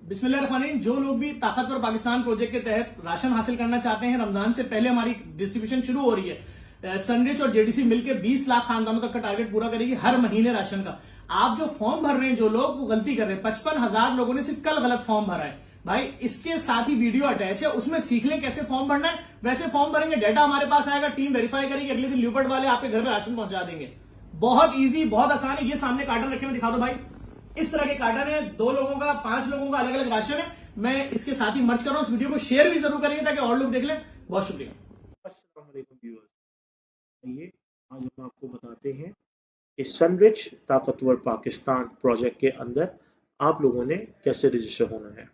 बिस्मिल्लाहिर्रहमानिर्रहीम। जो लोग भी ताकतवर पाकिस्तान प्रोजेक्ट के तहत राशन हासिल करना चाहते हैं, रमजान से पहले हमारी डिस्ट्रीब्यूशन शुरू हो रही है। सनरिच और जेडीसी मिलकर 20 लाख खानदानों तक का टारगेट पूरा करेगी हर महीने राशन का। आप जो फॉर्म भर रहे हैं, जो लोग वो गलती कर रहे हैं, 55,000 लोगों ने सिर्फ कल गलत फॉर्म भरा है भाई। इसके साथ ही वीडियो अटैच है, उसमें सीख लें कैसे फॉर्म भरना है। वैसे फॉर्म भरेंगे, डेटा हमारे पास आएगा, टीम वेरीफाई करेगी, अगले दिन ल्यूपर्ड वाले आपके घर में राशन पहुंचा देंगे। बहुत इजी, बहुत आसान है। ये सामने कार्टन रखे हुए दिखा दो भाई, इस तरह के कार्टन है, 2 लोगों का 5 लोगों का अलग अलग राशन है। मैं इसके साथ ही मर्ज कर रहा हूं। इस वीडियो को शेयर भी जरूर करेंगे ताकि और लोग देख लें। बहुत शुक्रिया। अस्सलाम वालेकुम व्यूअर्स, आइए आज हम आपको बताते हैं कि सनरिच ताकतवर पाकिस्तान प्रोजेक्ट के अंदर आप लोगों ने कैसे रजिस्टर होना है।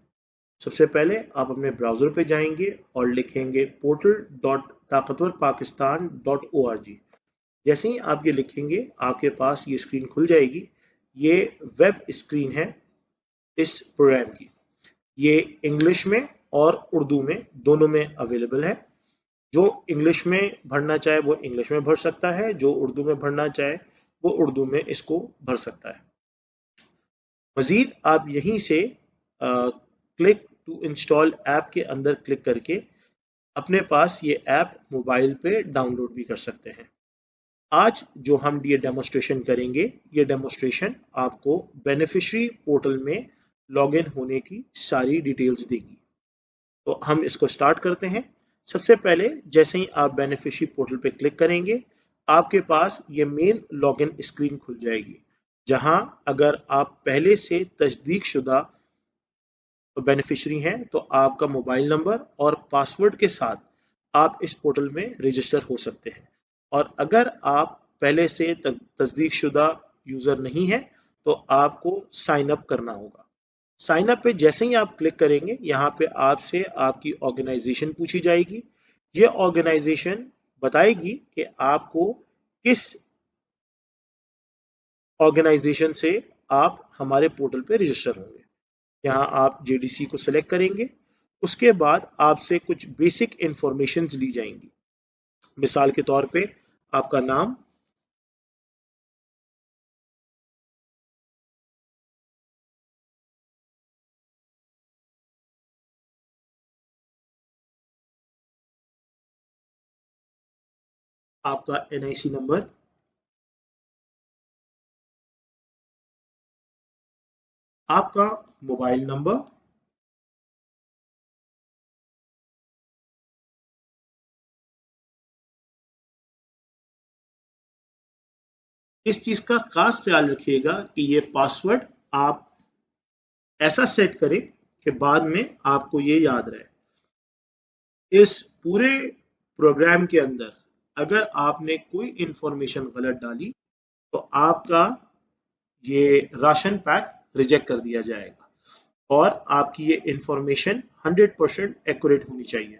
सबसे पहले आप अपने ब्राउजर पे जाएंगे और लिखेंगे portal.ताकतवरपाकिस्तान.org। जैसे ही आप ये लिखेंगे आपके पास ये स्क्रीन खुल जाएगी। ये वेब स्क्रीन है इस प्रोग्राम की। ये इंग्लिश में और उर्दू में दोनों में अवेलेबल है। जो इंग्लिश में भरना चाहे वो इंग्लिश में भर सकता है, जो उर्दू में भरना चाहे वो उर्दू में इसको भर सकता है। मजीद आप यहीं से क्लिक टू इंस्टॉल ऐप के अंदर क्लिक करके अपने पास ये ऐप मोबाइल पे डाउनलोड भी कर सकते हैं। आज जो हम ये डेमोस्ट्रेशन करेंगे, ये डेमोस्ट्रेशन आपको बेनिफिशियरी पोर्टल में लॉगिन होने की सारी डिटेल्स देगी। तो हम इसको स्टार्ट करते हैं। सबसे पहले जैसे ही आप बेनिफिशियरी पोर्टल पे क्लिक करेंगे आपके पास ये मेन लॉगिन स्क्रीन खुल जाएगी, जहां अगर आप पहले से तस्दीक शुदा बेनिफिशियरी हैं तो आपका मोबाइल नंबर और पासवर्ड के साथ आप इस पोर्टल में रजिस्टर हो सकते हैं। और अगर आप पहले से तस्दीक शुदा यूज़र नहीं है तो आपको साइन अप करना होगा। साइन अप पे जैसे ही आप क्लिक करेंगे यहाँ पे आपसे आपकी ऑर्गेनाइजेशन पूछी जाएगी। ये ऑर्गेनाइजेशन बताएगी कि आपको किस ऑर्गेनाइजेशन से आप हमारे पोर्टल पे रजिस्टर होंगे। यहाँ आप जेडीसी को सिलेक्ट करेंगे। उसके बाद आपसे कुछ बेसिक इंफॉर्मेशन ली जाएंगी। मिसाल के तौर पे आपका नाम, आपका एनआईसी नंबर, आपका मोबाइल नंबर, इस चीज का खास ख्याल रखिएगा कि ये पासवर्ड आप ऐसा सेट करें कि बाद में आपको ये याद रहे। इस पूरे प्रोग्राम के अंदर अगर आपने कोई इंफॉर्मेशन गलत डाली तो आपका ये राशन पैक रिजेक्ट कर दिया जाएगा और आपकी ये इंफॉर्मेशन 100% एक्यूरेट होनी चाहिए,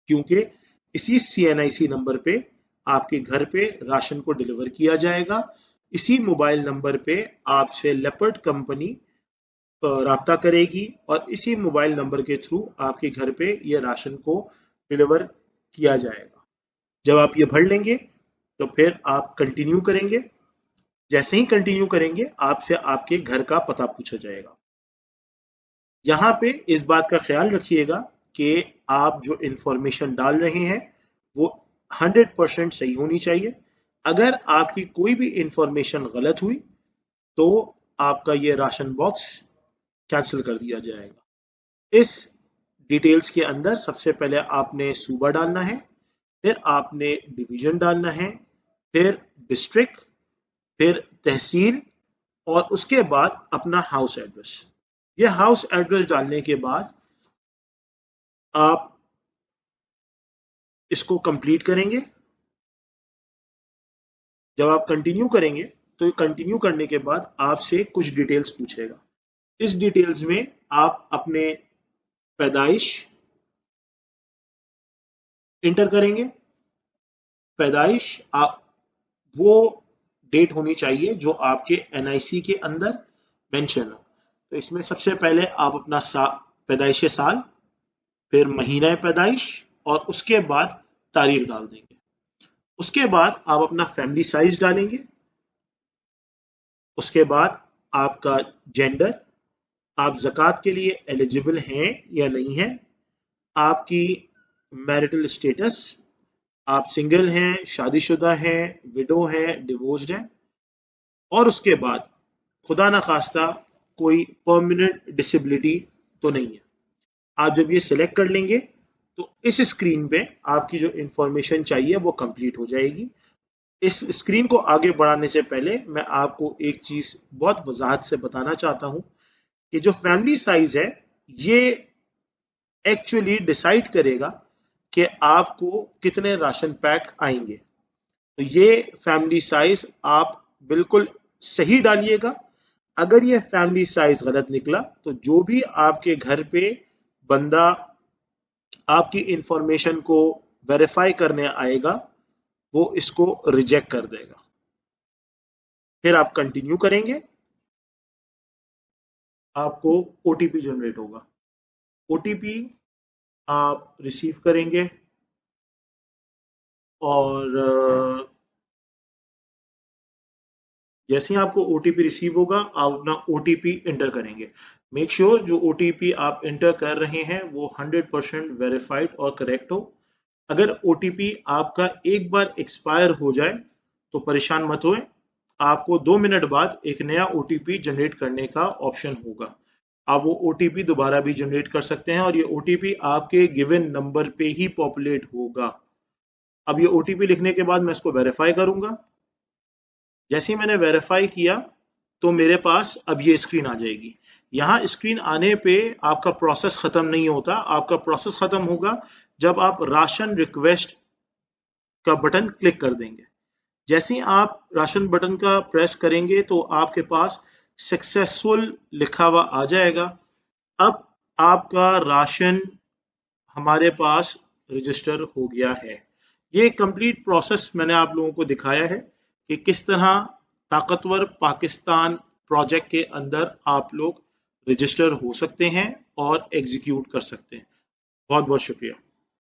क्योंकि इसी CNIC नंबर पे आपके घर पे राशन को डिलीवर किया जाएगा। इसी मोबाइल नंबर पे आपसे लेपर्ड कंपनी राब्ता करेगी और इसी मोबाइल नंबर के थ्रू आपके घर पे ये राशन को डिलीवर किया जाएगा। जब आप ये भर लेंगे तो फिर आप कंटिन्यू करेंगे। जैसे ही कंटिन्यू करेंगे आपसे आपके घर का पता पूछा जाएगा। यहाँ पे इस बात का ख्याल रखिएगा कि आप जो इंफॉर्मेशन डाल रहे हैं वो 100% सही होनी चाहिए। अगर आपकी कोई भी इंफॉर्मेशन गलत हुई तो आपका ये राशन बॉक्स कैंसिल कर दिया जाएगा। इस डिटेल्स के अंदर सबसे पहले आपने सूबा डालना है, फिर आपने डिवीजन डालना है, फिर डिस्ट्रिक्ट, फिर तहसील और उसके बाद अपना हाउस एड्रेस। ये हाउस एड्रेस डालने के बाद आप इसको कंप्लीट करेंगे। जब आप कंटिन्यू करेंगे तो कंटिन्यू करने के बाद आपसे कुछ डिटेल्स पूछेगा। इस डिटेल्स में आप अपने पैदाइश इंटर करेंगे। पैदाइश आप वो डेट होनी चाहिए जो आपके NIC के अंदर मेंशन हो। तो इसमें सबसे पहले आप अपना पैदाइश साल, फिर महीना पैदाइश और उसके बाद तारीख डाल देंगे। उसके बाद आप अपना फैमिली साइज डालेंगे। उसके बाद आपका जेंडर, आप ज़कात के लिए एलिजिबल हैं या नहीं हैं, आपकी मैरिटल स्टेटस, आप सिंगल हैं, शादीशुदा हैं, विडो हैं, डिवोर्स्ड हैं, और उसके बाद खुदा ना खास्ता कोई परमानेंट डिसेबिलिटी तो नहीं है। आप जब ये सिलेक्ट कर लेंगे तो इस स्क्रीन पे आपकी जो इंफॉर्मेशन चाहिए वो कंप्लीट हो जाएगी। इस स्क्रीन को आगे बढ़ाने से पहले मैं आपको एक चीज बहुत वजाहत से बताना चाहता हूं कि जो फैमिली साइज है ये एक्चुअली डिसाइड करेगा कि आपको कितने राशन पैक आएंगे। तो ये फैमिली साइज आप बिल्कुल सही डालिएगा। अगर ये फैमिली साइज गलत निकला तो जो भी आपके घर पे बंदा आपकी इंफॉर्मेशन को वेरीफाई करने आएगा वो इसको रिजेक्ट कर देगा। फिर आप कंटिन्यू करेंगे, आपको ओटीपी जनरेट होगा। ओटीपी आप रिसीव करेंगे और जैसे ही आपको ओटीपी रिसीव होगा आप अपना ओटीपी इंटर करेंगे। मेक श्योर जो ओटीपी आप इंटर कर रहे हैं वो 100% वेरीफाइड और करेक्ट हो। अगर ओटीपी आपका एक बार एक्सपायर हो जाए तो परेशान मत होए, आपको 2 मिनट बाद एक नया ओटीपी जनरेट करने का ऑप्शन होगा। आप वो ओटीपी दोबारा भी जनरेट कर सकते हैं और ये ओटीपी आपके गिवन नंबर पे ही पॉपुलेट होगा। अब ये ओटीपी लिखने के बाद मैं इसको वेरीफाई करूंगा। जैसे ही मैंने वेरीफाई किया तो मेरे पास अब ये स्क्रीन आ जाएगी। यहाँ स्क्रीन आने पे आपका प्रोसेस खत्म नहीं होता, आपका प्रोसेस खत्म होगा जब आप राशन रिक्वेस्ट का बटन क्लिक कर देंगे। जैसे ही आप राशन बटन का प्रेस करेंगे तो आपके पास सक्सेसफुल लिखा हुआ आ जाएगा। अब आपका राशन हमारे पास रजिस्टर हो गया है। ये कंप्लीट प्रोसेस मैंने आप लोगों को दिखाया है कि किस तरह ताकतवर पाकिस्तान प्रोजेक्ट के अंदर आप लोग रजिस्टर हो सकते हैं और एग्जीक्यूट कर सकते हैं। बहुत बहुत शुक्रिया।